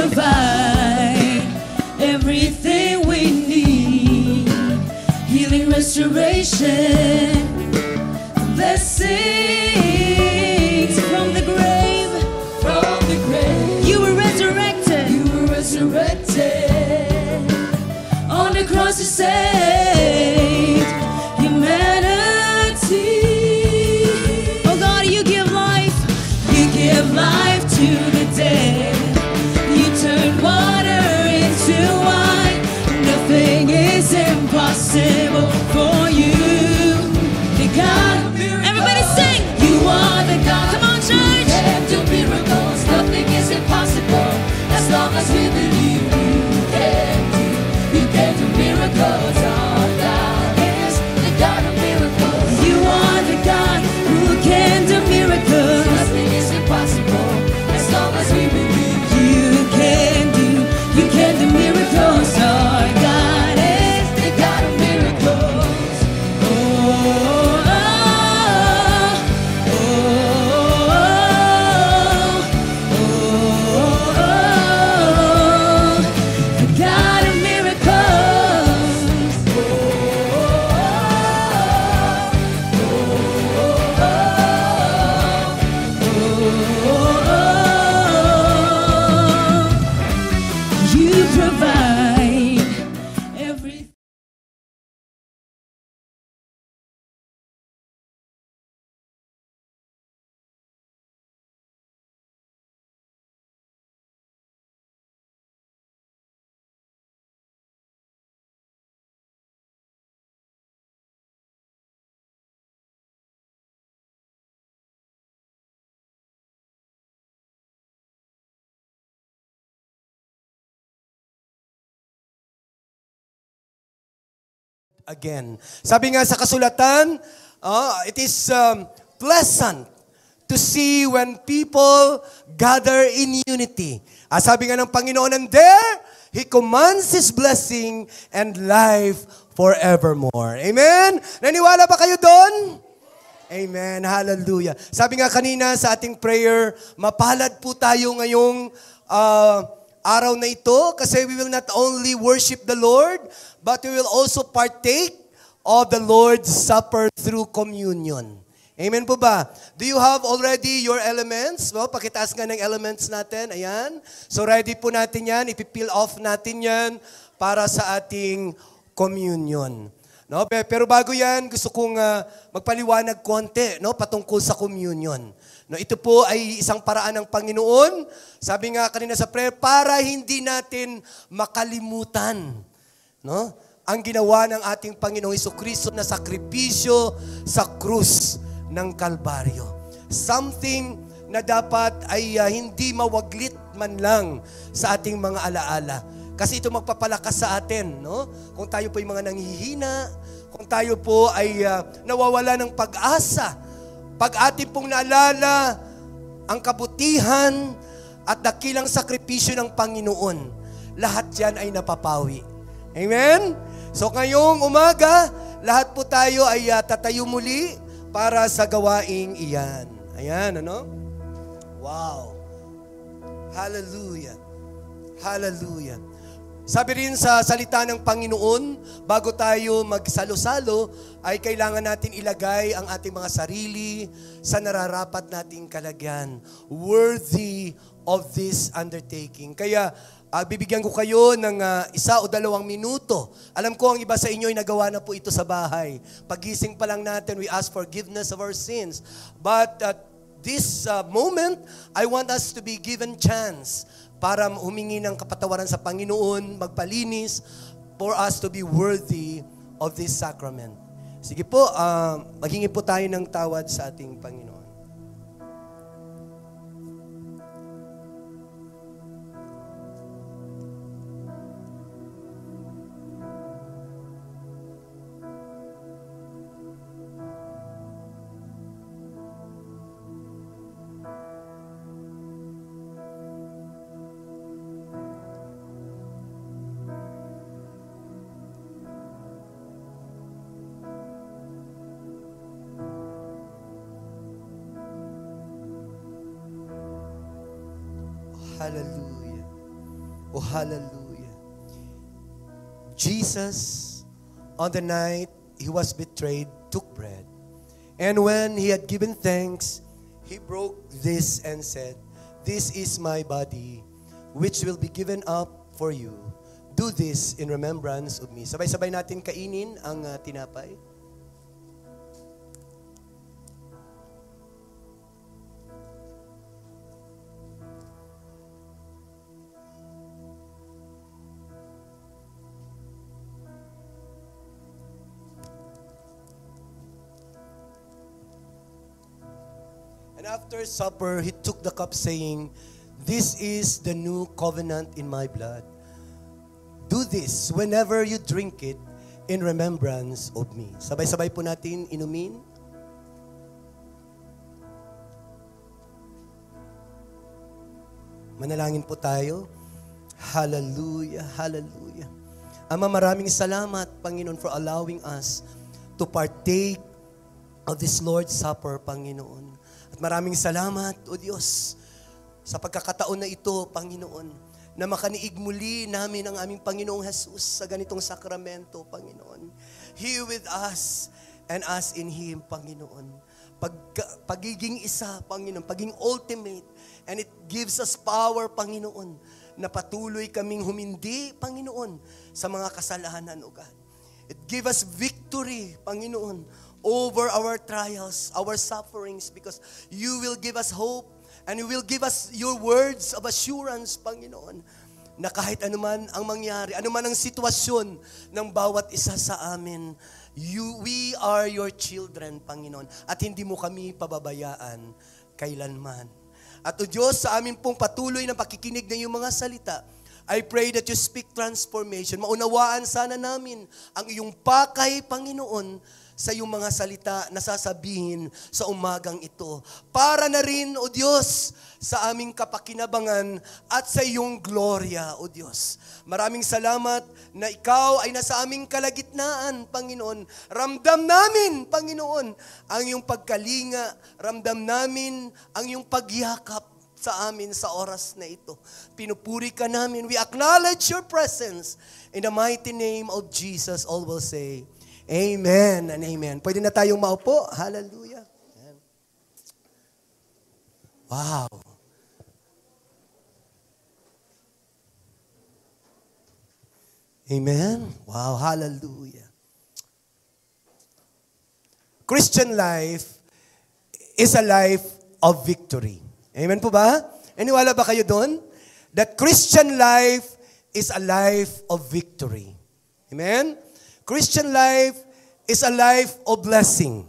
provide everything we need. Healing, restoration, blessings from the grave. From the grave, You were resurrected. you were resurrected. On the cross you saved humanity. Oh God, you give life. You give life to the dead. You turn water into wine. Nothing is impossible for you. The God. Everybody sing. You are the God. Come on, church. You can do miracles, nothing is impossible. As long as we believe, you can do miracles. Our God is the God of miracles. You are the God who can do miracles. Nothing is impossible as long as we believe. You can do miracles. Our God is The God of miracles. oh, oh, oh, oh, oh, the God of miracles. You provide everything. Again. Sabi nga sa kasulatan, it is pleasant to see when people gather in unity. Sabi nga ng Panginoon, and there, He commands His blessing and life forevermore. Amen? Naniwala ba kayo doon? Amen. Hallelujah. Sabi nga kanina sa ating prayer, mapalad po tayo ngayong araw na ito kasi we will not only worship the Lord, but we will also partake of the Lord's Supper through communion. Amen po ba? Do you have already your elements? Well, pakitaas nga ng elements natin. Ayan. So ready po natin yan. Ipipeel off natin yan para sa ating communion. No? Pero bago yan, gusto kong magpaliwanag konti, no? Patungkol sa communion. No, ito po ay isang paraan ng Panginoon. Sabi nga kanina sa prayer, para hindi natin makalimutan, no, ang ginawa ng ating Panginoong Jesucristo na sakripisyo sa krus ng Kalbaryo. Something na dapat ay hindi mawaglit man lang sa ating mga alaala. Kasi ito magpapalakas sa atin, no? Kung tayo po ay mga nanghihina, kung tayo po ay nawawala ng pag-asa, pag ating pong naalala ang kabutihan at dakilang sakripisyo ng Panginoon, lahat yan ay napapawi. Amen? So ngayong umaga, lahat po tayo ay tatayo muli para sa gawaing iyan. Ayan, ano? Wow. Hallelujah. Hallelujah. Sabi rin sa salita ng Panginoon, bago tayo magsalo-salo, ay kailangan natin ilagay ang ating mga sarili sa nararapat nating kalagyan. Worthy of this undertaking. Kaya, bibigyan ko kayo ng 1 o 2 minuto. Alam ko ang iba sa inyo ay nagawa na po ito sa bahay. Pagising pa lang natin, we ask forgiveness of our sins. But at this moment, I want us to be given chance para humingi ng kapatawaran sa Panginoon, magpalinis, for us to be worthy of this sacrament. Sige po, maghingi po tayo ng tawad sa ating Panginoon. Hallelujah. Oh, hallelujah. Jesus, on the night he was betrayed, took bread. And when he had given thanks, he broke this and said, "This is my body, which will be given up for you. Do this in remembrance of me." Sabay-sabay natin kainin ang tinapay. And after supper, he took the cup saying, "This is the new covenant in my blood. Do this whenever you drink it in remembrance of me." Sabay-sabay po natin inumin. Manalangin po tayo. Hallelujah, hallelujah. Ama, maraming salamat, Panginoon, for allowing us to partake of this Lord's Supper, Panginoon. At maraming salamat, O Diyos, sa pagkakataon na ito, Panginoon, na makaniig muli namin ang aming Panginoong Jesus sa ganitong sakramento, Panginoon. He with us and us in Him, Panginoon. Pagiging isa, Panginoon, pagiging ultimate, and it gives us power, Panginoon, na patuloy kaming humindi, Panginoon, sa mga kasalanan, O God. It gives us victory, Panginoon, over our trials, our sufferings, because you will give us hope and you will give us your words of assurance, Panginoon, na kahit anuman ang mangyari, anuman ang sitwasyon ng bawat isa sa amin, we are your children, Panginoon, at hindi mo kami pababayaan kailanman. At O Diyos, sa amin pong patuloy na pakikinig ng iyong mga salita, I pray that you speak transformation. Maunawaan sana namin ang iyong pakay, Panginoon, sa iyong mga salita na sasabihin sa umagang ito. Para na rin, O Diyos, sa aming kapakinabangan at sa iyong gloria, O Diyos. Maraming salamat na ikaw ay nasa aming kalagitnaan, Panginoon. Ramdam namin, Panginoon, ang iyong pagkalinga. Ramdam namin ang iyong pagyakap sa amin sa oras na ito. Pinupuri ka namin. We acknowledge your presence. In the mighty name of Jesus, all will say, Amen and amen. Pwede na tayong maupo. Hallelujah. Wow. Amen. Wow, hallelujah. Christian life is a life of victory. Amen po ba? Iniwala ba kayo doon? That Christian life is a life of victory. Amen? Christian life is a life of blessing.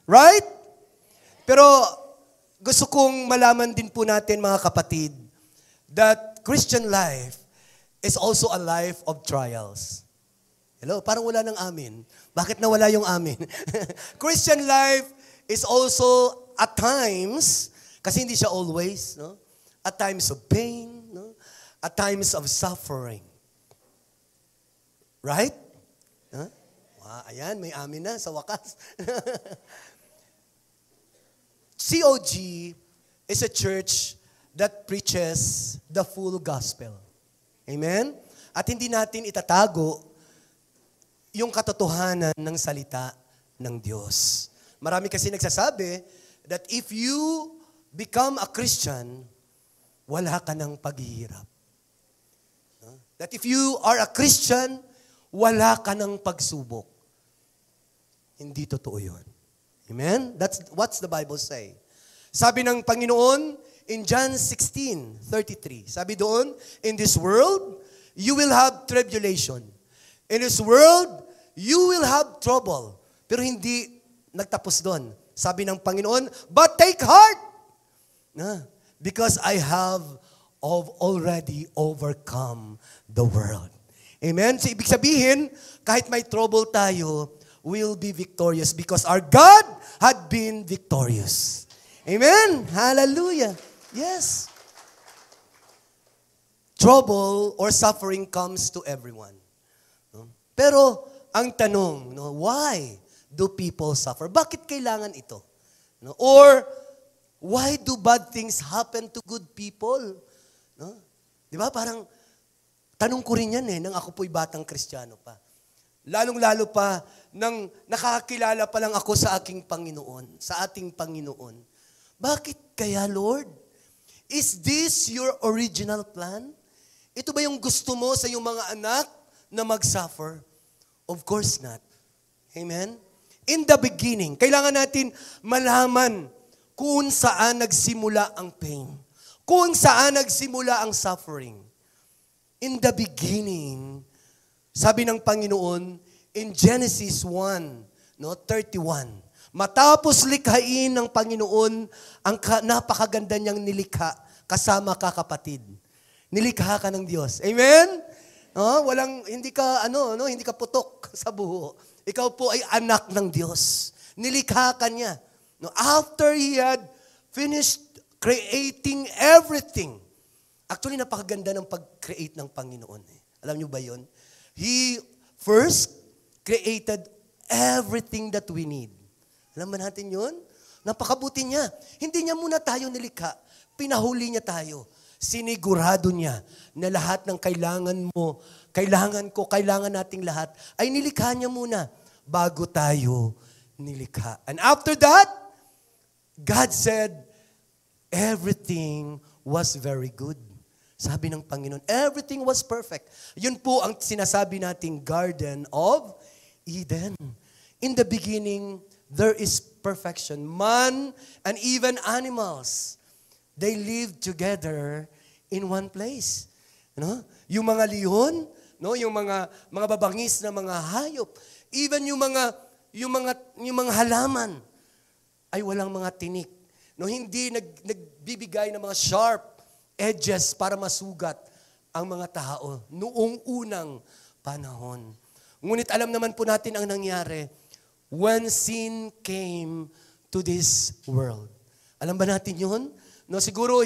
Right? Pero gusto kong malaman din po natin, mga kapatid, that Christian life is also a life of trials. Hello? Parang wala ng amin. Bakit nawala yung amin? Christian life is also at times, kasi hindi siya always, no? At times of pain, no? At times of suffering. Right? Huh? Wow, ayan, may amin na sa wakas. COG is a church that preaches the full gospel. Amen? At hindi natin itatago yung katotohanan ng salita ng Diyos. Marami kasi nagsasabi that if you become a Christian, wala ka ng paghihirap. That if you are a Christian, wala ka ng pagsubok. Hindi totoo yun. Amen? That's what's the Bible say. Sabi ng Panginoon in John 16:33, sabi doon, in this world, you will have tribulation. In this world, you will have trouble. Pero hindi nagtapos doon. Sabi ng Panginoon, but take heart, because I have already overcome the world. Amen? So, ibig sabihin, kahit may trouble tayo, we'll be victorious because our God had been victorious. Amen? Hallelujah. Yes. Trouble or suffering comes to everyone. Pero, ang tanong, why do people suffer? Bakit kailangan ito? Or, why do bad things happen to good people? Di ba? Parang, Tanong ko rin yan nang ako po'y batang Kristiyano pa. Lalong-lalo pa nang nakakilala pa lang ako sa aking Panginoon, sa ating Panginoon. Bakit kaya, Lord? Is this your original plan? Ito ba yung gusto mo sa iyong mga anak na mag-suffer? Of course not. Amen? In the beginning, kailangan natin malaman kung saan nagsimula ang pain. Kung saan nagsimula ang suffering. In the beginning, sabi ng Panginoon, in Genesis 1:31, matapos likhain ng Panginoon ang napakaganda niyang nilikha, kasama ka kapatid. Nilikha ka ng Diyos. Amen? Hindi ka putok sa buho. Ikaw po ay anak ng Diyos. Nilikha ka niya. After He had finished creating everything. Actually, napakaganda ng pag-create ng Panginoon. Alam niyo ba yun? He first created everything that we need. Alam ba natin yun? Napakabuti niya. Hindi niya muna tayo nilikha. Pinahuli niya tayo. Sinigurado niya na lahat ng kailangan mo, kailangan ko, kailangan nating lahat, ay nilikha niya muna bago tayo nilikha. And after that, God said, everything was very good. Sabi ng Panginoon, everything was perfect. Yun po ang sinasabi nating Garden of Eden. In the beginning, there is perfection. Man and even animals, they lived together in one place. Yung mga leon, yung mga babangis na mga hayop, even yung mga halaman ay walang mga tinik. Hindi nagbibigay ng mga sharp edges para masugat ang mga tao noong unang panahon. Ngunit alam naman po natin ang nangyari when sin came to this world. Alam ba natin yun? Siguro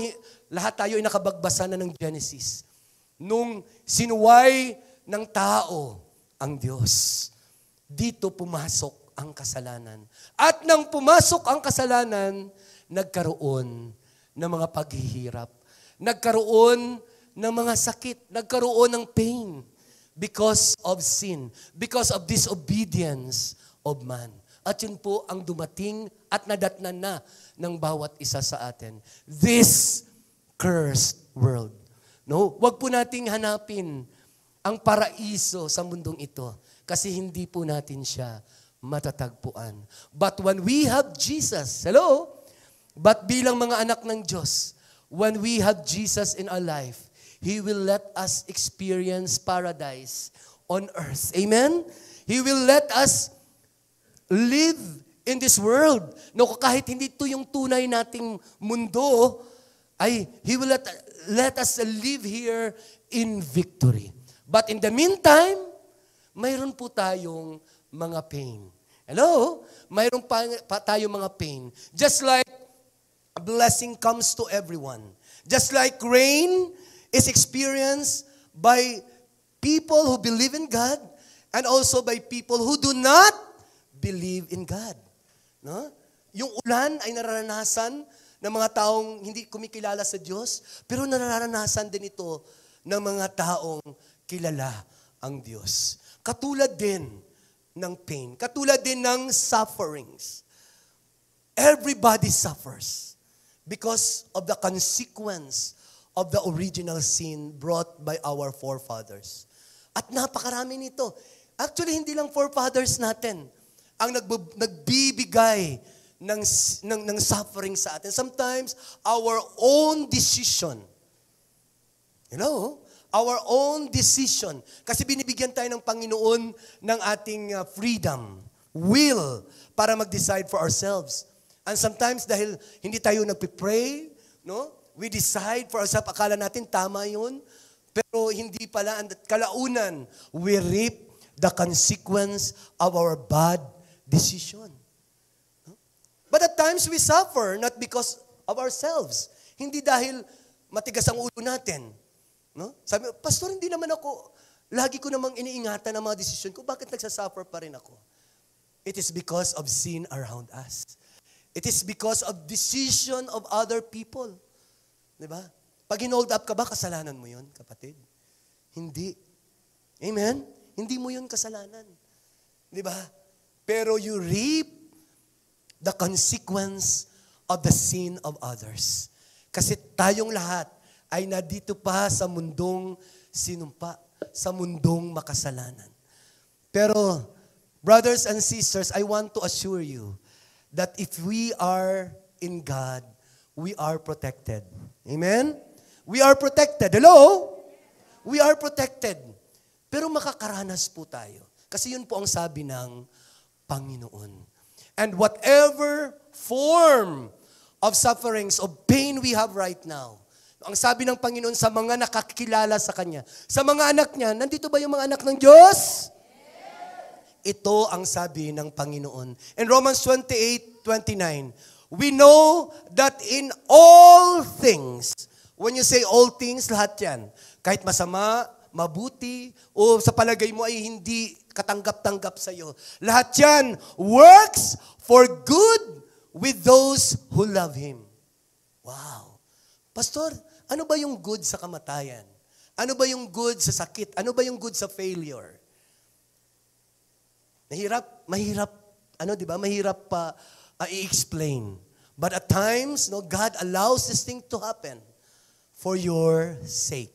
lahat tayo ay nakabagbasa na ng Genesis. Nung sinuway ng tao ang Diyos, dito pumasok ang kasalanan. At nang pumasok ang kasalanan, nagkaroon ng mga paghihirap. Nagkaroon ng mga sakit. Nagkaroon ng pain because of sin. Because of disobedience of man. At yun po ang dumating at nadatnan na ng bawat isa sa atin. This cursed world. Huwag po nating hanapin ang paraiso sa mundong ito kasi hindi po natin siya matatagpuan. But when we have Jesus, but bilang mga anak ng Diyos, when we have Jesus in our life, He will let us experience paradise on earth. Amen? He will let us live in this world. Kahit hindi ito yung tunay nating mundo, He will let us live here in victory. But in the meantime, mayroon po tayong mga pain. Mayroon pa tayong mga pain. Just like a blessing comes to everyone. Just like rain is experienced by people who believe in God and also by people who do not believe in God. Yung ulan ay nararanasan ng mga taong hindi kumikilala sa Diyos, pero nararanasan din ito ng mga taong kilala ang Diyos. Katulad din ng pain, katulad din ng sufferings. Everybody suffers because of the consequence of the original sin brought by our forefathers. At napakarami nito. Actually, hindi lang forefathers natin ang nagbibigay ng suffering sa atin. Sometimes, our own decision. Our own decision. Kasi binibigyan tayo ng Panginoon ng ating freedom, will, para mag-decide for ourselves. And sometimes, dahil hindi tayo nagpipray, we decide for ourselves, akala natin tama yun, pero hindi pala, and kalaunan, we reap the consequence of our bad decision. But at times we suffer, not because of ourselves. Hindi dahil matigas ang ulo natin. Sabi, Pastor, hindi naman ako, lagi ko namang iniingatan ang mga desisyon ko, bakit nagsasuffer pa rin ako? It is because of sin around us. It is because of decision of other people. Diba? Pag hinold up ka ba, kasalanan mo yun, kapatid? Hindi. Amen? Hindi mo yun kasalanan. Di ba? Pero you reap the consequence of the sin of others. Kasi tayong lahat ay nandito pa sa mundong sinumpa, sa mundong makasalanan. Pero, brothers and sisters, I want to assure you that if we are in God, we are protected. Amen? We are protected. Hello? We are protected. Pero makakaranas po tayo. Kasi yun po ang sabi ng Panginoon. And whatever form of sufferings, of pain we have right now, ang sabi ng Panginoon sa mga nakakilala sa Kanya, sa mga anak niya, nandito ba yung mga anak ng Diyos? Ito ang sabi ng Panginoon. In Romans 28:29, we know that in all things, when you say all things, lahat yan, kahit masama, mabuti, o sa palagay mo ay hindi katanggap-tanggap sa iyo, lahat yan works for good with those who love Him. Wow. Pastor, ano ba yung good sa kamatayan? Ano ba yung good sa sakit? Ano ba yung good sa failure? Mahirap, di ba? Mahirap pa i-explain. But at times, God allows this thing to happen for your sake,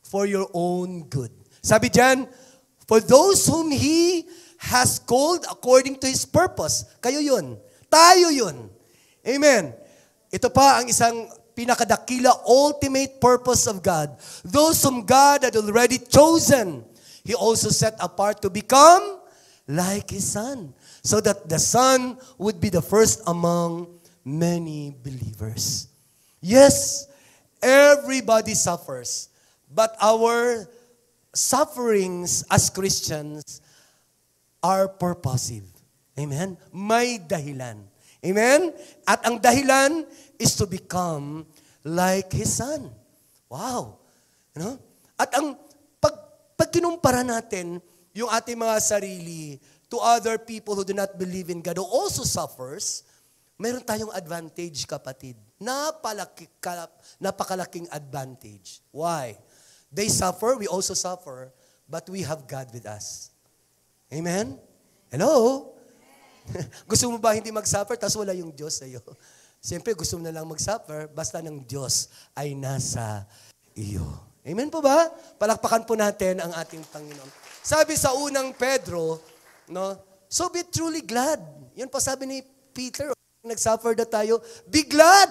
for your own good. Sabi diyan, for those whom He has called according to His purpose. Kayo yun. Tayo yun. Amen. Ito pa ang isang pinakadakila, ultimate purpose of God. Those whom God had already chosen, He also set apart to become like His Son, so that the Son would be the first among many believers. Yes, everybody suffers, but our sufferings as Christians are purposive. Amen? May dahilan. Amen? At ang dahilan is to become like His Son. Wow. At ang pag kinumpara natin yung ating mga sarili to other people who do not believe in God, who also suffers, meron tayong advantage, kapatid. Napakalaking advantage. Why? They suffer, we also suffer, but we have God with us. Amen? Hello? Gusto mo ba hindi mag-suffer, tapos wala yung Diyos sa'yo? Siyempre, gusto mo na lang mag-suffer, basta ng Diyos ay nasa iyo. Amen po ba? Palakpakan po natin ang ating Panginoon. Sabi sa unang Pedro, so be truly glad. Yun pa sabi ni Peter, nag-suffer na tayo, be glad.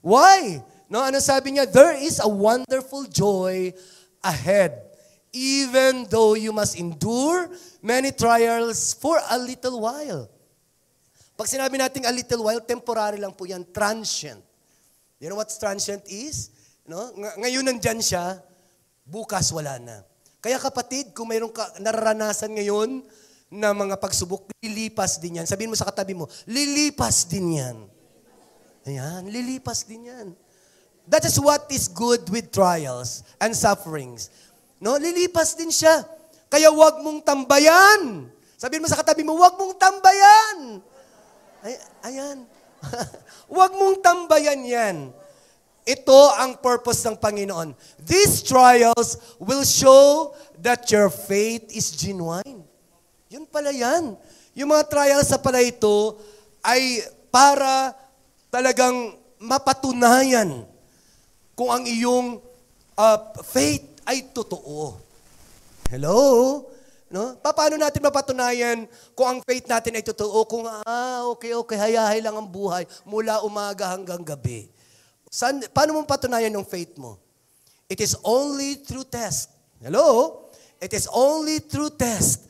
Why? Ano sabi niya? There is a wonderful joy ahead, even though you must endure many trials for a little while. Pag sinabi natin a little while, temporary lang po yan, transient. You know what transient is? Ngayon nandyan siya, bukas wala na. Kaya kapatid, kung mayroong nararanasan ngayon na mga pagsubok, lilipas din yan. Sabihin mo sa katabi mo, lilipas din yan. Ayan, lilipas din yan. That is what is good with trials and sufferings. Lilipas din siya. Kaya wag mong tambayan. Sabihin mo sa katabi mo, wag mong tambayan. Ayan. Wag mong tambayan yan. Ito ang purpose ng Panginoon. These trials will show that your faith is genuine. Yun pala yan. Yung mga trials sa pala ito ay para talagang mapatunayan kung ang iyong faith ay totoo. Hello? Paano natin mapatunayan kung ang faith natin ay totoo? Kung, okay, hayahay lang ang buhay mula umaga hanggang gabi. Paano mo patunayan yung faith mo? It is only through test. Hello? It is only through test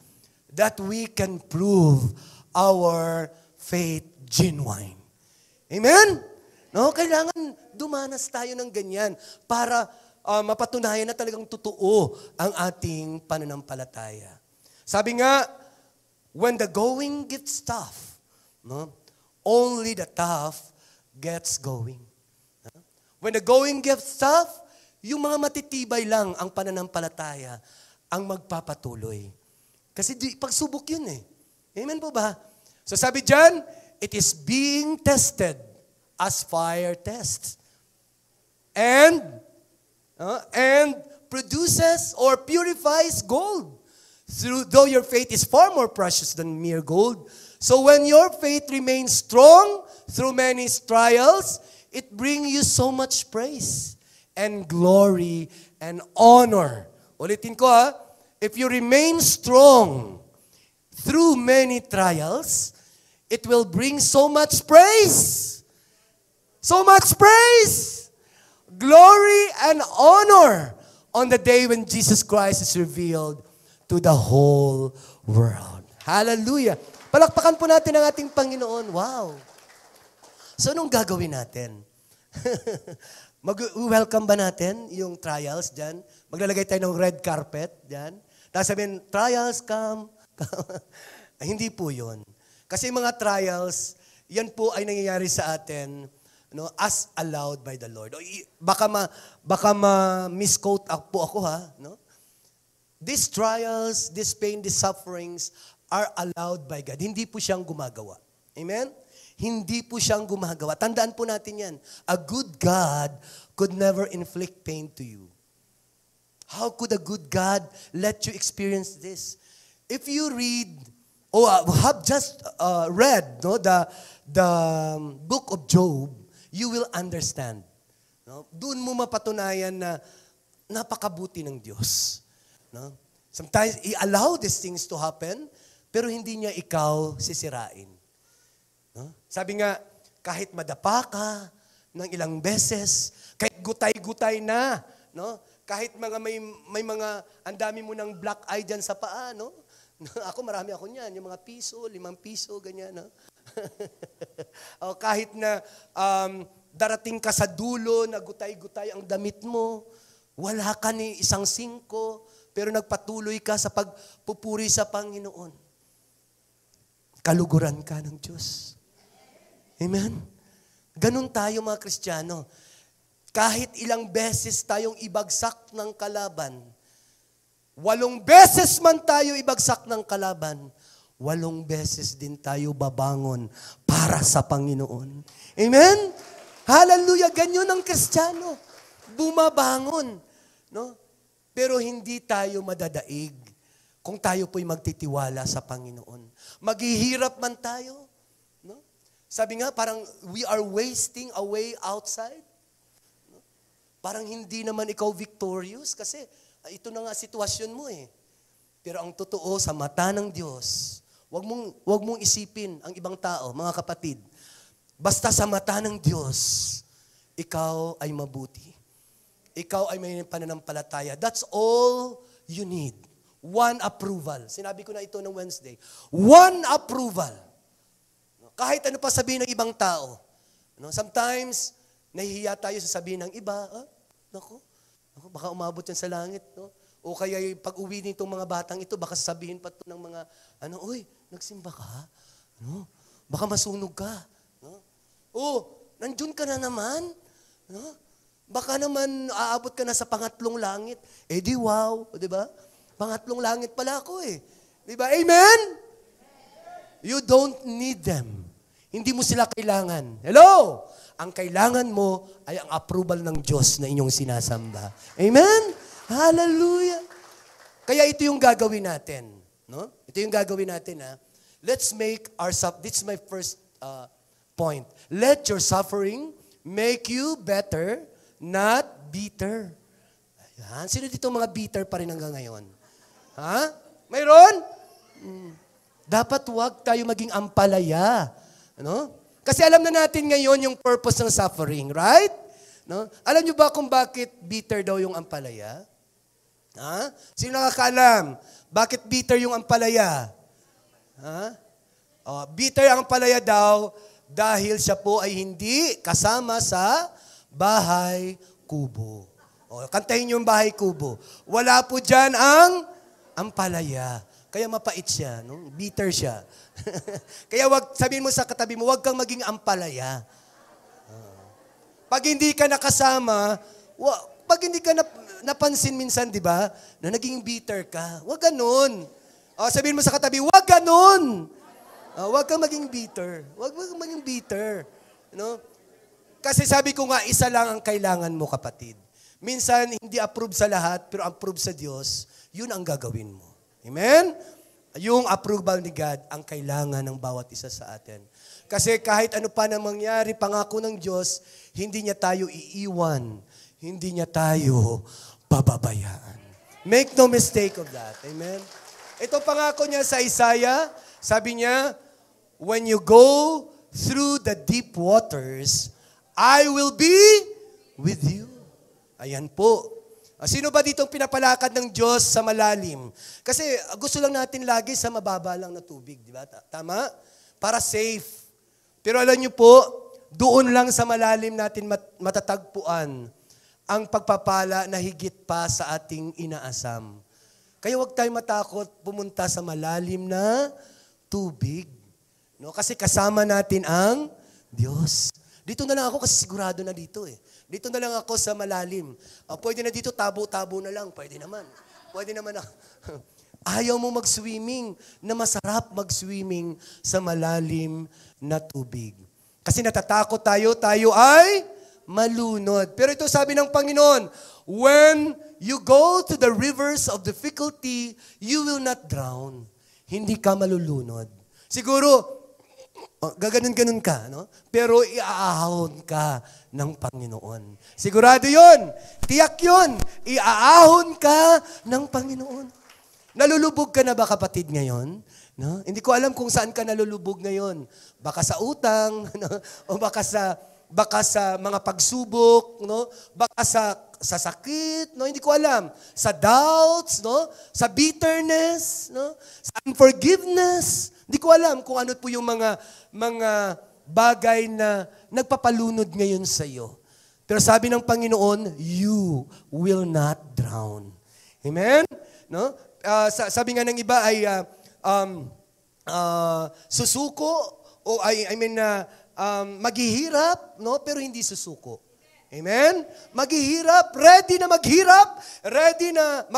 that we can prove our faith genuine. Amen? Kailangan dumanas tayo ng ganyan para mapatunayan na talagang totoo ang ating pananampalataya. Sabi nga, when the going gets tough, only the tough gets going. When the going gets tough, yung mga matitibay lang ang pananampalataya ang magpapatuloy. Kasi pagsubok yun eh. Amen po ba? So sabi dyan, it is being tested as fire tests. And produces or purifies gold. Though your faith is far more precious than mere gold. So when your faith remains strong through many trials, it brings you so much praise and glory and honor. Ulitin ko if you remain strong through many trials, it will bring so much praise. So much praise, glory, and honor on the day when Jesus Christ is revealed to the whole world. Hallelujah. Palakpakan po natin ang ating Panginoon. Wow. So, anong gagawin natin? Mag-welcome ba natin yung trials dyan? Maglalagay tayo ng red carpet dyan? Tapos sabihin, trials come. Hindi po yun. Kasi mga trials, yan po ay nangyayari sa atin as allowed by the Lord. Baka misquote po ako no? These trials, this pain, these sufferings are allowed by God. Hindi po siyang gumagawa. Amen? Hindi po siyang gumagawa. Tandaan po natin yan. A good God could never inflict pain to you. How could a good God let you experience this? If you read, have just read the book of Job, you will understand. No? Doon mo mapatunayan na napakabuti ng Diyos. No? Sometimes, i-allow these things to happen, pero hindi niya ikaw sisirain. No? Sabi nga, kahit madapa ka ng ilang beses, kahit gutay-gutay na, no? Kahit may mga, ang dami mo ng black eye dyan sa paa, no? Ako, marami ako niyan. Yung mga piso, 5 piso, ganyan, no? O kahit na darating ka sa dulo, na gutay-gutay ang damit mo, wala ka ni 1 singko, pero nagpatuloy ka sa pagpupuri sa Panginoon. Kaluguran ka ng Diyos. Amen? Ganun tayo mga Kristiyano. Kahit ilang beses tayong ibagsak ng kalaban, 8 beses man tayo ibagsak ng kalaban, 8 beses din tayo babangon para sa Panginoon. Amen? Hallelujah! Ganyan ang Kristiyano. Bumabangon. No? Pero hindi tayo madadaig kung tayo po'y magtitiwala sa Panginoon. Maghihirap man tayo. No? Sabi nga, parang we are wasting away outside. No? Parang hindi naman ikaw victorious kasi ito na nga sitwasyon mo eh. Pero ang totoo, sa mata ng Diyos, wag mong isipin ang ibang tao, mga kapatid. Basta sa mata ng Diyos, ikaw ay mabuti. Ikaw ay may pananampalataya. That's all you need. 1 approval. Sinabi ko na ito ng Wednesday. 1 approval. Kahit ano pa sabihin ng ibang tao. Sometimes, nahihiya tayo sa sabihin ng iba. Naku, baka umabot yan sa langit. No? O kaya pag uwi nitong mga batang ito, baka sabihin pa ito ng mga, uy, nagsimba ka? Baka masunog ka. No? Nandun ka na naman. No? Baka naman aabot ka na sa pangatlong langit. Di wow, di ba? Pangatlong langit pala ako eh. Di ba? Amen? You don't need them. Hindi mo sila kailangan. Hello? Ang kailangan mo ay ang approval ng Diyos na inyong sinasamba. Amen? Hallelujah! Kaya ito yung gagawin natin. No? Ito yung gagawin natin. Let's make this is my first point. Let your suffering make you better, not bitter. Ayan. Sino dito mga bitter pa rin hanggang ngayon? Ha? Mayroon? Dapat huwag tayo maging ampalaya. Ano? Kasi alam na natin ngayon yung purpose ng suffering, right? No? Alam nyo ba kung bakit bitter daw yung ampalaya? Ha? Sino nakakaalam? Bakit bitter yung ampalaya? Ha? Bitter ang ampalaya daw dahil siya po ay hindi kasama sa bahay kubo. Kantahin niyo yung bahay kubo. Wala po dyan ang ampalaya. Kaya mapait siya, no? Bitter siya. Kaya sabihin mo sa katabi mo, wag kang maging ampalaya. Pag hindi ka nakasama, pag hindi ka napansin minsan, di ba, na naging bitter ka, wag ganun. Sabihin mo sa katabi, wag ganun. Wag kang maging bitter. Wag kang maging bitter. No? Kasi sabi ko nga, isa lang ang kailangan mo, kapatid. Minsan, hindi approve sa lahat, pero approve sa Diyos, yun ang gagawin mo. Amen? Yung approval ni God ang kailangan ng bawat isa sa atin. Kasi kahit ano pa na mangyari, pangako ng Diyos, hindi niya tayo iiwan. Hindi niya tayo pababayaan. Make no mistake of that. Amen? Ito pangako niya sa Isaiah, sabi niya, when you go through the deep waters, I will be with you. Ayan po. Sino ba ditong pinapalakad ng Diyos sa malalim? Kasi gusto lang natin lagi sa mababa lang na tubig, di ba? Tama? Para safe. Pero alam niyo po, doon lang sa malalim natin matatagpuan ang pagpapala na higit pa sa ating inaasam. Kaya huwag tayo matakot pumunta sa malalim na tubig. No? Kasi kasama natin ang Diyos. Dito na lang ako kasi sigurado na dito eh. Dito na lang ako sa malalim. Pwede na dito, tabo-tabo na lang. Pwede naman. Pwede naman na. Ayaw mo mag-swimming na masarap mag-swimming sa malalim na tubig. Kasi natatakot tayo ay malunod. Pero ito sabi ng Panginoon, when you go to the rivers of difficulty, you will not drown. Hindi ka malulunod. Siguro, gaganon-ganon ka, no? Pero iaahon ka ng Panginoon. Sigurado yun. Tiyak yun. Iaahon ka ng Panginoon. Nalulubog ka na ba kapatid ngayon? No? Hindi ko alam kung saan ka nalulubog ngayon. Baka sa utang, no? O baka sa mga pagsubok, no? Baka sa sakit, no? Hindi ko alam. Sa doubts, no? Sa bitterness, no? Sa unforgiveness. Hindi ko alam kung ano po yung mga bagay na nagpapalunod ngayon sa iyo. Pero sabi ng Panginoon, you will not drown. Amen? No? Sabi nga ng iba ay susuko o maghihirap, no? Pero hindi susuko. Amen? Maghihirap, ready na maghirap, ready na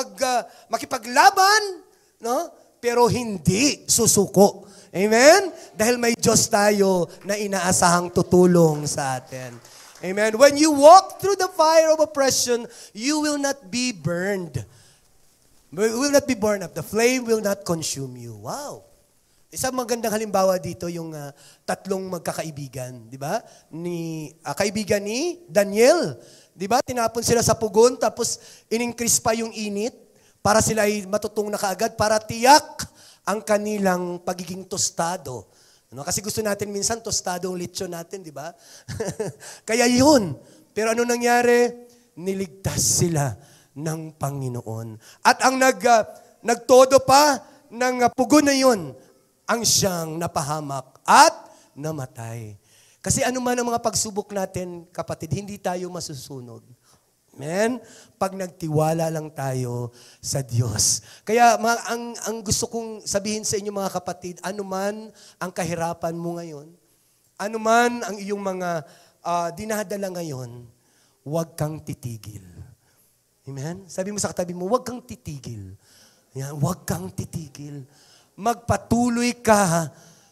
makipaglaban, no? Pero hindi susuko. Amen? Dahil may Diyos tayo na inaasahang tutulong sa atin. Amen? When you walk through the fire of oppression, you will not be burned. You will not be burned up. The flame will not consume you. Wow! Isang magandang halimbawa dito yung tatlong magkakaibigan, di ba? Kaibigan ni Daniel. Di ba? Tinapon sila sa pugon, tapos in-increase pa yung init para sila ay matutong na kaagad, para tiyak ang kanilang pagiging tostado. No? Kasi gusto natin minsan tostado ang lechon natin, di ba? Kaya yun. Pero ano nangyari? Niligtas sila ng Panginoon. At ang nagtodo pa ng pugon na yun, ang siyang napahamak at namatay. Kasi ano man ang mga pagsubok natin, kapatid, hindi tayo masusunog. Amen? Pag nagtiwala lang tayo sa Diyos. Kaya ang gusto kong sabihin sa inyo mga kapatid, ano man ang kahirapan mo ngayon, ano man ang iyong mga dinadala ngayon, huwag kang titigil. Amen? Sabi mo sa katabi mo, huwag kang titigil. Yan, huwag kang titigil. Magpatuloy ka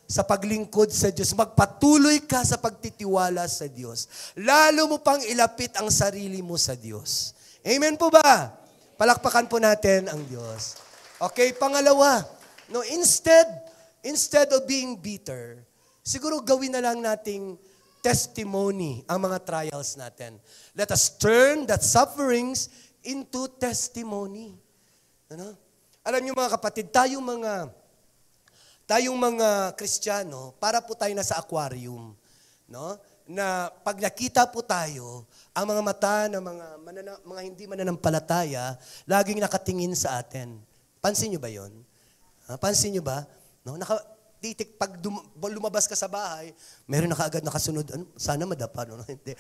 sa paglingkod sa Diyos. Magpatuloy ka sa pagtitiwala sa Diyos. Lalo mo pang ilapit ang sarili mo sa Diyos. Amen po ba? Palakpakan po natin ang Diyos. Okay, pangalawa. No, instead of being bitter, siguro gawin na lang nating testimony ang mga trials natin. Let us turn that sufferings into testimony. Ano? Alam niyo mga kapatid, tayong mga Kristiyano, para po tayo nasa aquarium, no? Na pag nakita po tayo, ang mga mata ng mga hindi mananampalataya, laging nakatingin sa atin. Pansin niyo ba 'yon? Pansin niyo ba? No? Pag lumabas ka sa bahay, meron na kaagad nakasunod. Sana madapa, no? Hindi.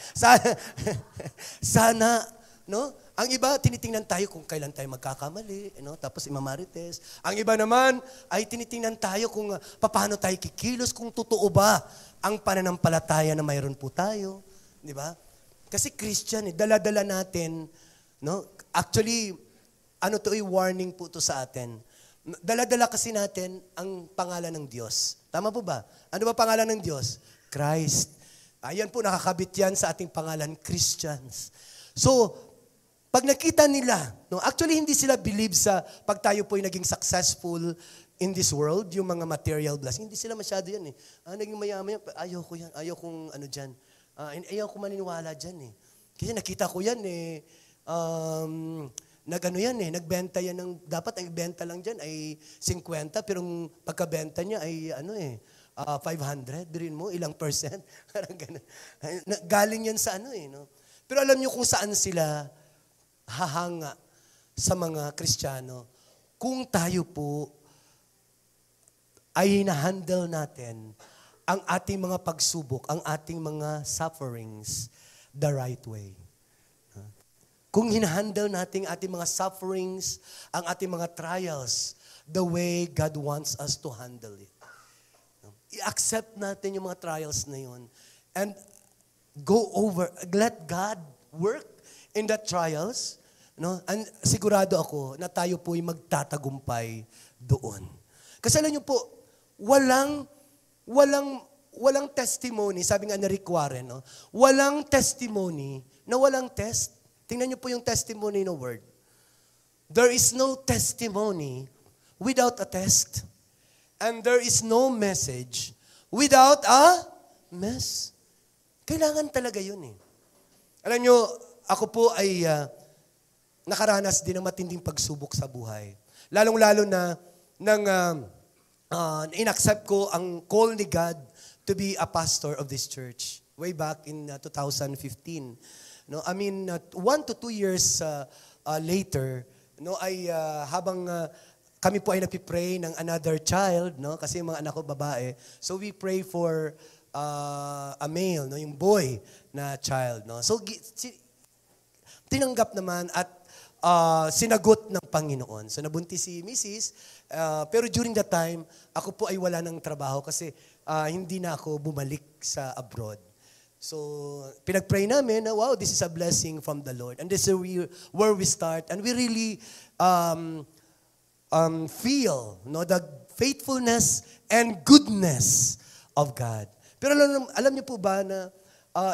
Sana, no? Ang iba, tinitingnan tayo kung kailan tayo magkakamali, no? Tapos imamarites. Ang iba naman ay tinitingnan tayo kung paano tayo kikilos, kung totoo ba ang pananampalataya na mayroon po tayo. Di ba? Kasi Christian, dala-dala natin, no? Actually, warning po to sa atin. Dala-dala kasi natin ang pangalan ng Diyos. Tama po ba? Ano ba pangalan ng Diyos? Christ. Ayan po, nakakabit yan sa ating pangalan, Christians. So, pag nakita nila, no, actually hindi sila believe sa pag tayo po'y naging successful in this world, yung mga material blessing. Hindi sila masyado yan eh. Naging mayaman yan, ayaw ko yan, ayaw kong ano dyan. Ayaw ko maniniwala dyan eh. Kasi nakita ko yan eh, nagbenta yan ng, dapat ang benta lang dyan ay 50, pero ang pagkabenta niya ay 500, birin mo, ilang percent. Parang ganun. Galing yan sa no? Pero alam niyo kung saan sila hahanga sa mga Kristiyano kung tayo po ay hinahandle natin ang ating mga pagsubok, ang ating mga sufferings the right way. Kung hinahandle natin ating mga sufferings, ang ating mga trials, the way God wants us to handle it. I-accept natin yung mga trials na yun and let God work in the trials, no? And sigurado ako na tayo po'y magtatagumpay doon. Kasi alam niyo po, walang testimony, sabi nga ni Rick Warren, no? Walang testimony na walang test. Tingnan niyo po yung testimony ng word. There is no testimony without a test. And there is no message without a mess. Kailangan talaga yun eh. Alam niyo, ako po ay nakaranas din ng matinding pagsubok sa buhay. Lalong-lalo na nang inaccept ko ang call ni God to be a pastor of this church way back in 2015. No, I mean 1 to 2 years later, no, ay habang kami po ay nagpi-pray ng another child, no, kasi yung mga anak ko babae. So we pray for a male, no, yung boy na child, no. So tinanggap naman at sinagot ng Panginoon. So nabuntis si Mrs. Pero during that time, ako po ay wala ng trabaho kasi hindi na ako bumalik sa abroad. So pinag-pray namin na wow, this is a blessing from the Lord. And this is where we start. And we really feel, no, the faithfulness and goodness of God. Pero alam niyo po ba na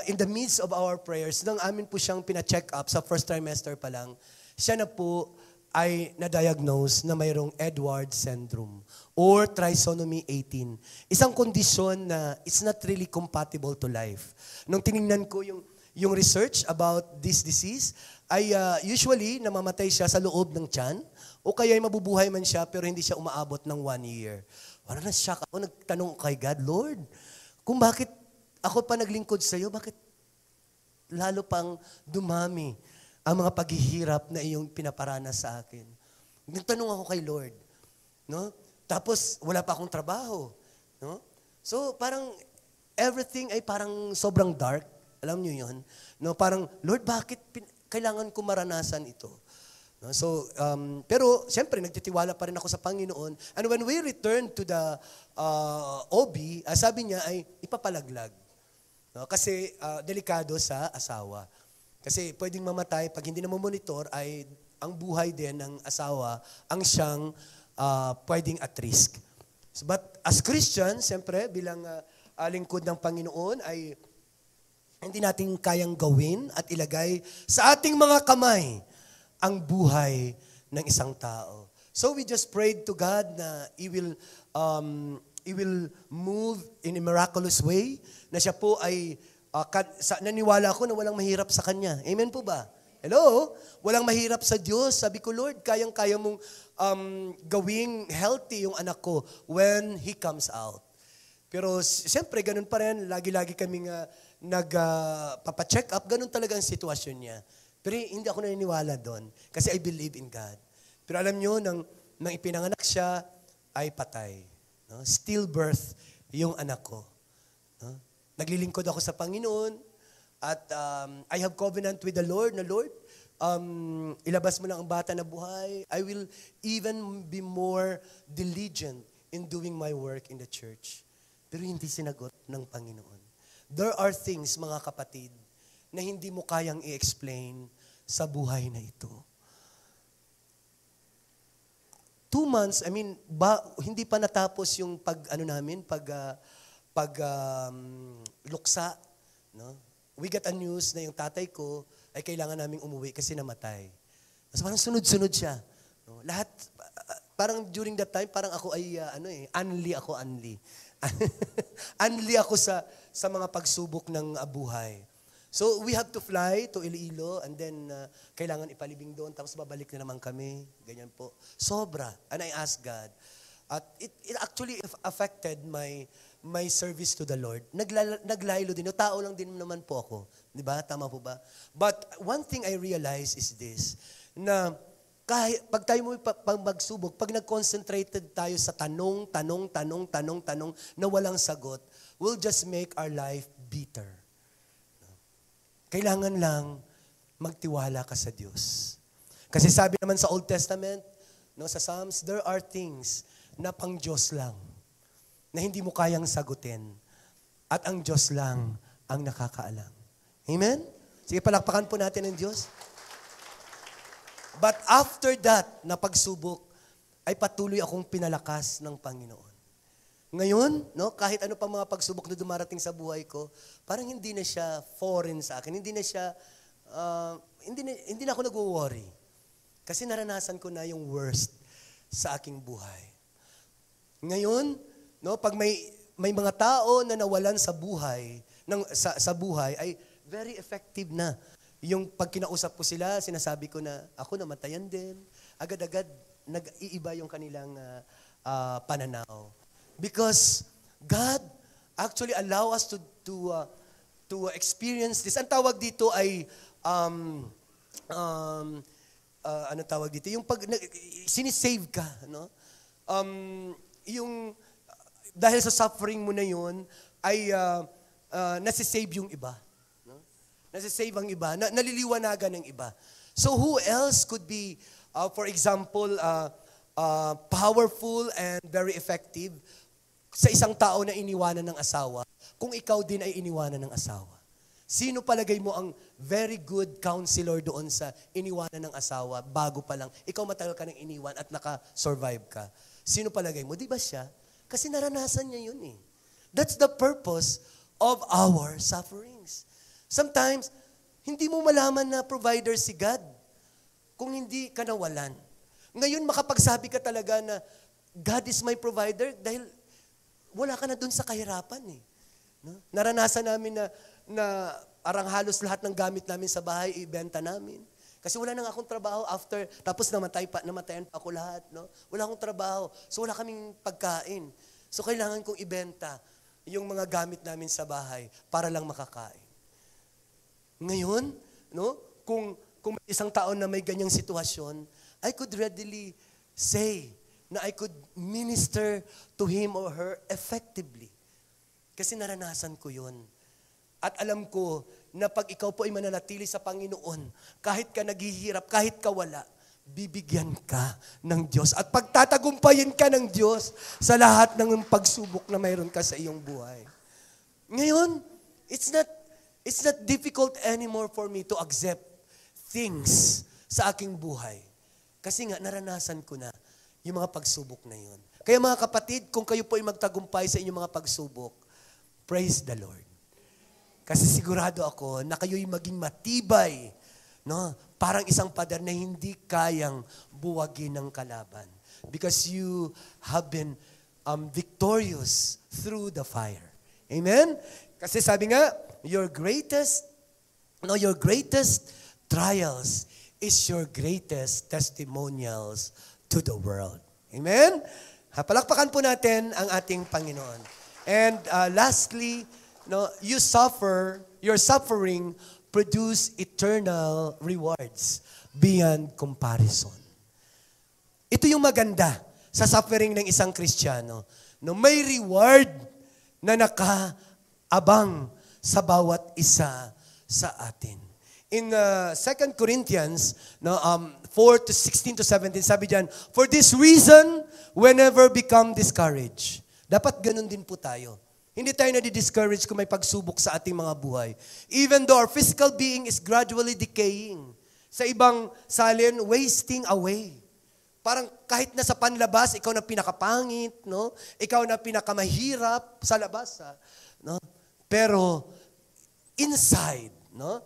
in the midst of our prayers, nang amin po siyang pina-check up sa first trimester pa lang, siya na po ay na-diagnose na mayroong Edwards syndrome or trisomy 18. Isang kondisyon na it's not really compatible to life. Nung tiningnan ko yung research about this disease, ay usually namamatay siya sa loob ng tiyan o kaya mabubuhay man siya pero hindi siya umaabot ng 1 year. Parang na-shock ako, nagtanong kay God, Lord, kung bakit ako pa naglingkod sa iyo, bakit lalo pang dumami ang mga paghihirap na iyong pinaparanas sa akin? Nagtanong ako kay Lord, no? Tapos wala pa akong trabaho, no? So parang everything ay parang sobrang dark. Alam niyo 'yon, no? Parang Lord, bakit kailangan ko maranasan ito? No? So pero siyempre nagtitiwala pa rin ako sa Panginoon. And when we return to the OB, sabi niya ay ipapalaglag. No? Kasi delikado sa asawa. Kasi pwedeng mamatay, pag hindi na monitor ay ang buhay din ng asawa ang siyang pwedeng at risk. So, but as Christians, siyempre, bilang lingkod ng Panginoon, ay hindi natin kayang gawin at ilagay sa ating mga kamay ang buhay ng isang tao. So we just prayed to God na He will move in a miraculous way, na siya po ay naniwala ako na walang mahirap sa Kanya. Amen po ba? Hello? Walang mahirap sa Diyos. Sabi ko, Lord, kayang-kaya mong gawing healthy yung anak ko when he comes out. Pero siyempre, ganun pa rin. Lagi-lagi kaming nagpapacheck up. Ganun talaga ang sitwasyon niya. Pero hindi ako naniniwala doon kasi I believe in God. Pero alam nyo, nang ipinanganak siya, ay patay. No? Stillbirth yung anak ko. No? Naglilingkod ako sa Panginoon at I have covenant with the Lord na Lord, ilabas mo lang ang bata na buhay. I will even be more diligent in doing my work in the church. Pero hindi sinagot ng Panginoon. There are things, mga kapatid, na hindi mo kayang i-explain sa buhay na ito. 2 months, hindi pa natapos yung luksa, no? We got a news na yung tatay ko ay kailangan naming umuwi kasi namatay. Tapos parang sunod-sunod siya. No? Lahat, parang during that time, parang ako ay, unli ako. Unli ako sa mga pagsubok ng buhay. So, we have to fly to Iloilo and then kailangan ipalibing doon tapos babalik na naman kami. Ganyan po. Sobra. And I asked God. At it actually affected my service to the Lord. Naglaylo din. Tao lang din naman po ako. Di ba? Tama po ba? But one thing I realize is this, na pag tayo mo magsubok, pag nag-concentrated tayo sa tanong na walang sagot, will just make our life bitter. Kailangan lang magtiwala ka sa Diyos. Kasi sabi naman sa Old Testament, no, sa Psalms, there are things na pang Diyos lang, na hindi mo kayang sagutin. At ang Diyos lang ang nakakaalam. Amen? Sige, palakpakan po natin ang Diyos. But after that, na pagsubok, ay patuloy akong pinalakas ng Panginoon. Ngayon, no, kahit ano pa mga pagsubok na dumarating sa buhay ko, parang hindi na siya foreign sa akin. Hindi na siya, hindi na ako nag-worry. Kasi naranasan ko na yung worst sa aking buhay. Ngayon, no, pag may mga tao na nawalan sa buhay, sa buhay, ay very effective na. Yung pag kinausap ko sila, sinasabi ko na ako namatayan din. Agad-agad nag-iiba yung kanilang pananaw. Because God actually allow us to experience this. Ang tawag dito ay ano tawag dito? Yung pag sinisave ka, no? Yung dahil sa suffering mo na yun ay nasisave yung iba, no? Nasisave ang iba, naliliwanagan ng iba. So who else could be for example powerful and very effective sa isang tao na iniwanan ng asawa, kung ikaw din ay iniwanan ng asawa? Sino palagay mo ang very good counselor doon sa iniwanan ng asawa, bago pa lang, ikaw matagal ka nang iniwan at naka-survive ka? Sino palagay mo? Di ba siya? Kasi naranasan niya yun eh. That's the purpose of our sufferings. Sometimes, hindi mo malaman na provider si God kung hindi ka nawalan. Ngayon, makapagsabi ka talaga na God is my provider dahil wala ka na dun sa kahirapan eh. No? Naranasan namin na arang halos lahat ng gamit namin sa bahay, ibenta namin. Kasi wala nang akong trabaho after, tapos namatayan pa ako lahat. No? Wala akong trabaho. So wala kaming pagkain. So kailangan kong ibenta yung mga gamit namin sa bahay para lang makakain. Ngayon, no? Kung may isang tao na may ganyang sitwasyon, I could readily say na I could minister to him or her effectively. Kasi naranasan ko yun. At alam ko na pag ikaw po ay mananatili sa Panginoon, kahit ka naghihirap, kahit ka wala, bibigyan ka ng Diyos. At pagtatagumpayin ka ng Diyos sa lahat ng pagsubok na mayroon ka sa iyong buhay. Ngayon, it's not difficult anymore for me to accept things sa aking buhay. Kasi nga, naranasan ko na yung mga pagsubok na yun. Kaya mga kapatid, kung kayo po ay magtagumpay sa inyong mga pagsubok, praise the Lord. Kasi sigurado ako na kayo'y maging matibay, no? Parang isang pader na hindi kayang buwagin ng kalaban. Because you have been victorious through the fire. Amen? Kasi sabi nga, your greatest trials is your greatest testimonials to the world. Amen? Palakpakan po natin ang ating Panginoon. And lastly, no, your suffering produce eternal rewards beyond comparison. Ito yung maganda sa suffering ng isang Kristiyano. No, may reward na nakaabang sa bawat isa sa atin. In 2 Corinthians 4:16-17, sabi diyan, for this reason, whenever become discouraged. Dapat ganun din po tayo. Hindi tayo nadi-discourage kung may pagsubok sa ating mga buhay. Even though our physical being is gradually decaying. Sa ibang salin, wasting away. Parang kahit na sa panlabas, ikaw na pinakapangit, no? Ikaw na pinakamahirap sa labas, no? Pero inside, no?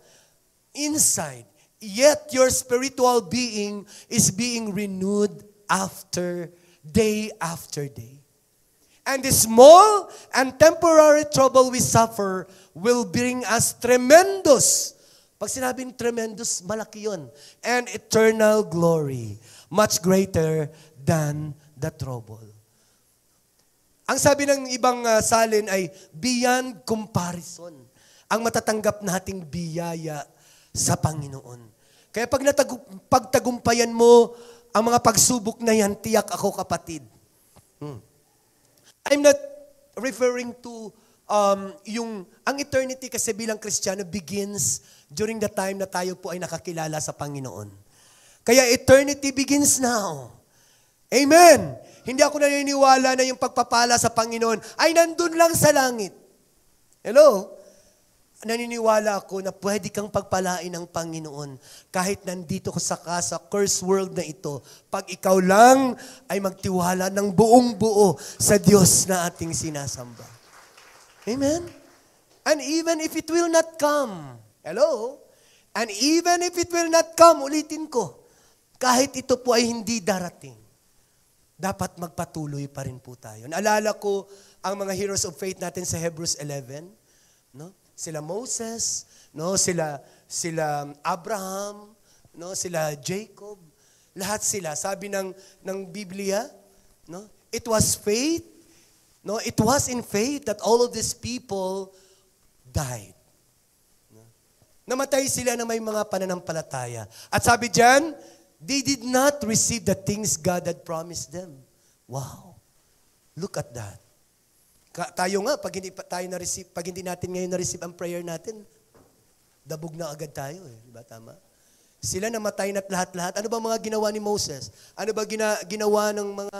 inside. Yet your spiritual being is being renewed after day. And the small and temporary trouble we suffer will bring us tremendous. Pag sinabing tremendous, malaki yun. And eternal glory, much greater than the trouble. Ang sabi ng ibang salin ay beyond comparison. Ang matatanggap nating biyaya sa Panginoon. Kaya pag pagtagumpayan mo ang mga pagsubok na yan, tiyak ako kapatid. I'm not referring to ang eternity kasi bilang Kristiyano begins during the time na tayo po ay nakakilala sa Panginoon. Kaya eternity begins now. Amen! Hindi ako naniniwala na yung pagpapala sa Panginoon ay nandun lang sa langit. Hello? Naniniwala ako na pwede kang pagpalain ng Panginoon kahit nandito ka sa cursed world na ito. Pag ikaw lang ay magtiwala ng buong buo sa Diyos na ating sinasamba. Amen? And even if it will not come, hello? And even if it will not come, ulitin ko, kahit ito po ay hindi darating, dapat magpatuloy pa rin po tayo. Naalala ko ang mga heroes of faith natin sa Hebrews 11, no? Sila Moses, no, sila Abraham, no, sila Jacob, lahat sila. Sabi ng Biblia, no, it was faith, no, it was in faith that all of these people died. No? Namatay sila na may mga pananampalataya. At sabi diyan, they did not receive the things God had promised them. Wow. Look at that. Tayo nga, pag hindi natin ngayon na-receive ang prayer natin, dabog na agad tayo eh. Diba tama? Sila namatay na't lahat-lahat. Ano ba mga ginawa ni Moses? Ano ba ginawa ng mga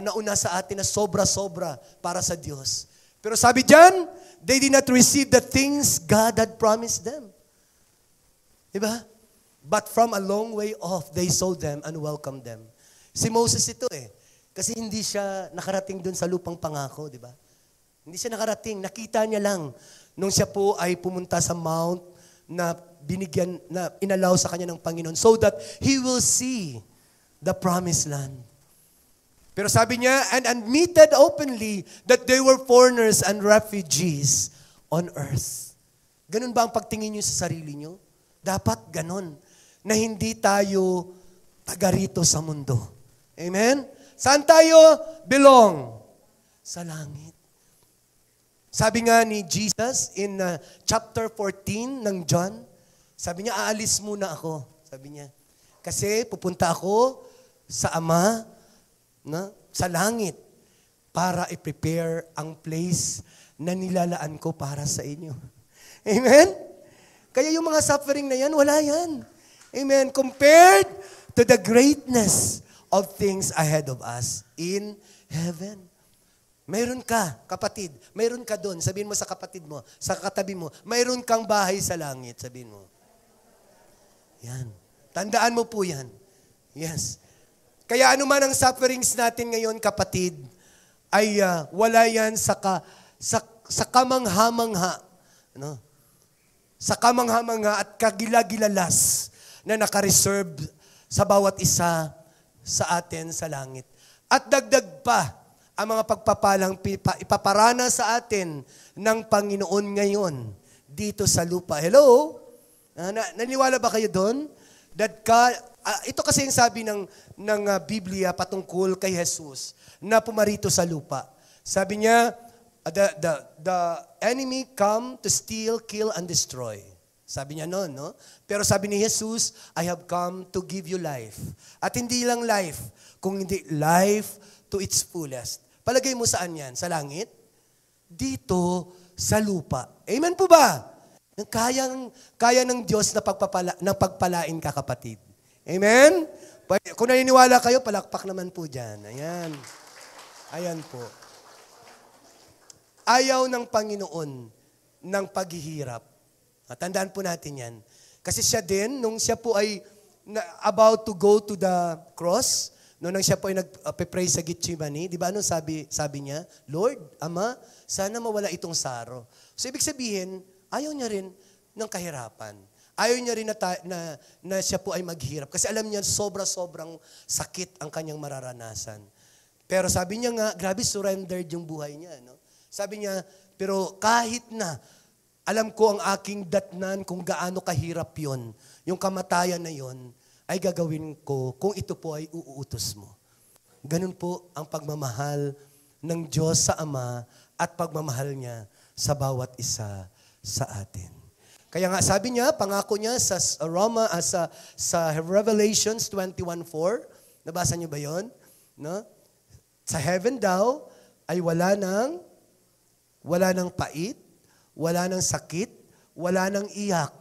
nauna sa atin na sobra-sobra para sa Diyos? Pero sabi diyan, they did not receive the things God had promised them. Diba? But from a long way off, they saw them and welcomed them. Si Moses ito eh. Kasi hindi siya nakarating dun sa lupang pangako, di ba? Hindi siya nakarating. Nakita niya lang nung siya po ay pumunta sa mount na binigyan, na inalaw sa kanya ng Panginoon so that he will see the promised land. Pero sabi niya, and admitted openly that they were foreigners and refugees on earth. Ganun ba ang pagtingin niyo sa sarili niyo? Dapat ganun. Na hindi tayo taga rito sa mundo. Amen? Saan tayo belong? Sa langit. Sabi nga ni Jesus in chapter 14 ng John, sabi niya, aalis muna ako. Sabi niya, kasi pupunta ako sa Ama, sa langit, para i-prepare ang place na nilalaan ko para sa inyo. Amen? Kaya yung mga suffering na yan, wala yan. Amen. Compared to the greatness of things ahead of us in heaven. Mayroon ka, kapatid. Mayroon ka doon. Sabihin mo sa kapatid mo, sa katabi mo, mayroon kang bahay sa langit. Sabihin mo. Yan. Tandaan mo po yan. Yes. Kaya ano man ang sufferings natin ngayon, kapatid, ay wala yan sa kamangha-mangha. Ano? Sa kamangha-mangha at kagilagilalas na nakareserve sa bawat isa sa atin sa langit. At dagdag pa ang mga pagpapalang ipaparana sa atin ng Panginoon ngayon dito sa lupa. Hello? Naniwala ba kayo doon? Ito kasi yung sabi ng Biblia patungkol kay Jesus na pumarito sa lupa. Sabi niya, the enemy come to steal, kill, and destroy. Sabi niya noon, no? Pero sabi ni Jesus, I have come to give you life. At hindi lang life, kung hindi life to its fullest. Palagay mo saan yan? Sa langit? Dito, sa lupa. Amen po ba? Kaya ng Diyos na pagpalain ka, kapatid. Amen? Kung naniniwala kayo, palakpak naman po dyan. Ayan. Ayan po. Ayaw ng Panginoon ng paghihirap. Tandaan po natin yan. Kasi siya din, nung siya po ay about to go to the cross, nung siya po ay nag-pray sa Gethsemane, di ba ano sabi niya? Lord, Ama, sana mawala itong saro. So ibig sabihin, ayaw niya rin ng kahirapan. Ayaw niya rin na siya po ay maghirap. Kasi alam niya, sobrang sakit ang kanyang mararanasan. Pero sabi niya nga, grabe surrendered yung buhay niya. No? Sabi niya, pero kahit na, alam ko ang aking datnan kung gaano kahirap yon, yung kamatayan na yon, ay gagawin ko kung ito po ay uuutos mo. Ganun po ang pagmamahal ng Diyos sa Ama at pagmamahal niya sa bawat isa sa atin. Kaya nga sabi niya, pangako niya sa Revelations 21:4, nabasa niyo ba 'yon? No? Sa heaven daw ay wala nang pait, wala nang sakit, wala nang iyak,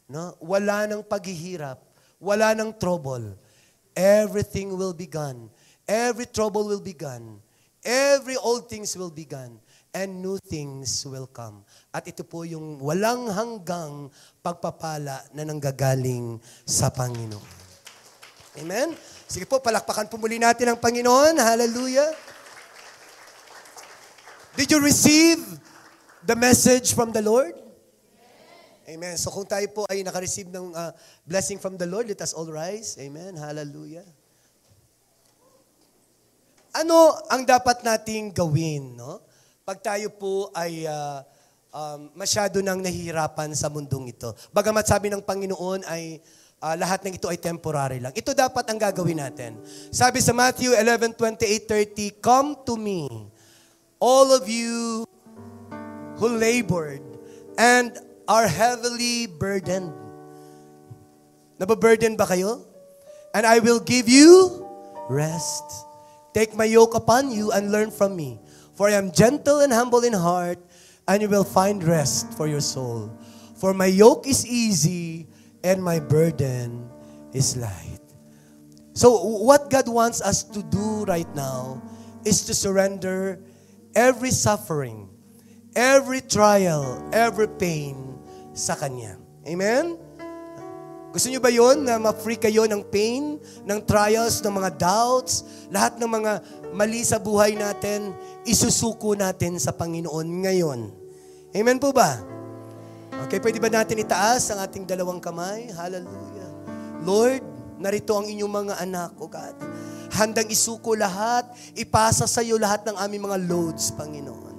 no? Wala nang paghihirap, wala nang trouble. Everything will be gone. Every trouble will be gone. Every old things will be gone. And new things will come. At ito po yung walang hanggang pagpapala na nanggagaling sa Panginoon. Amen? Sige po, palakpakan po muli natin ang Panginoon. Hallelujah. Did you receive the message from the Lord? Amen. So kung tayo po ay nakareceive ng blessing from the Lord, let us all rise. Amen. Hallelujah. Ano ang dapat nating gawin, no? Pag tayo po ay masyado nang nahihirapan sa mundong ito. Bagamat sabi ng Panginoon ay lahat ng ito ay temporary lang. Ito dapat ang gagawin natin. Sabi sa Matthew 11:28-30, "Come to me, all of you who labored and are heavily burdened." Nababurden ba kayo? "And I will give you rest. Take my yoke upon you and learn from me. For I am gentle and humble in heart, and you will find rest for your soul. For my yoke is easy, and my burden is light." So what God wants us to do right now is to surrender every suffering, every trial, every pain sa Kanya. Amen? Gusto niyo ba yun, na ma-free kayo ng pain, ng trials, ng mga doubts, lahat ng mga mali sa buhay natin, isusuko natin sa Panginoon ngayon. Amen po ba? Okay, pwede ba natin itaas ang ating dalawang kamay? Hallelujah. Lord, narito ang inyong mga anak, O God. Handang isuko lahat, ipasa sa iyo lahat ng aming mga loads, Panginoon.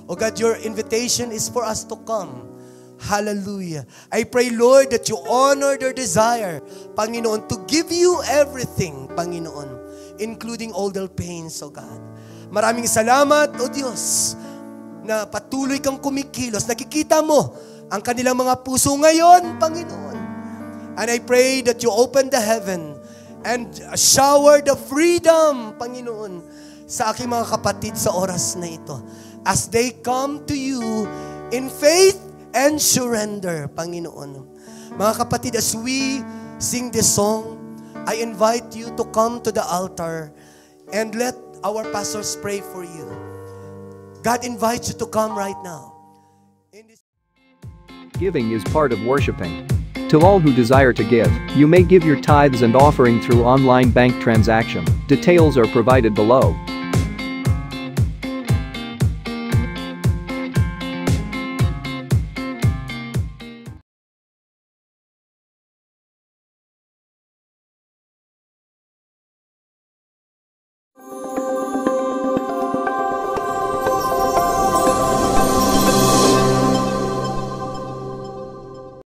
O God, your invitation is for us to come. Hallelujah. I pray, Lord, that you honor their desire, Panginoon, to give you everything, Panginoon, including all their pains, O God. Maraming salamat, O Diyos, na patuloy kang kumikilos. Nakikita mo ang kanilang mga puso ngayon, Panginoon. And I pray that you open the heaven and shower the freedom, Panginoon, sa aking mga kapatid sa oras na ito. As they come to you in faith and surrender, Panginoon. Mga kapatid, as we sing this song, I invite you to come to the altar and let our pastors pray for you. God invites you to come right now. Giving is part of worshiping. To all who desire to give, you may give your tithes and offering through online bank transaction. Details are provided below.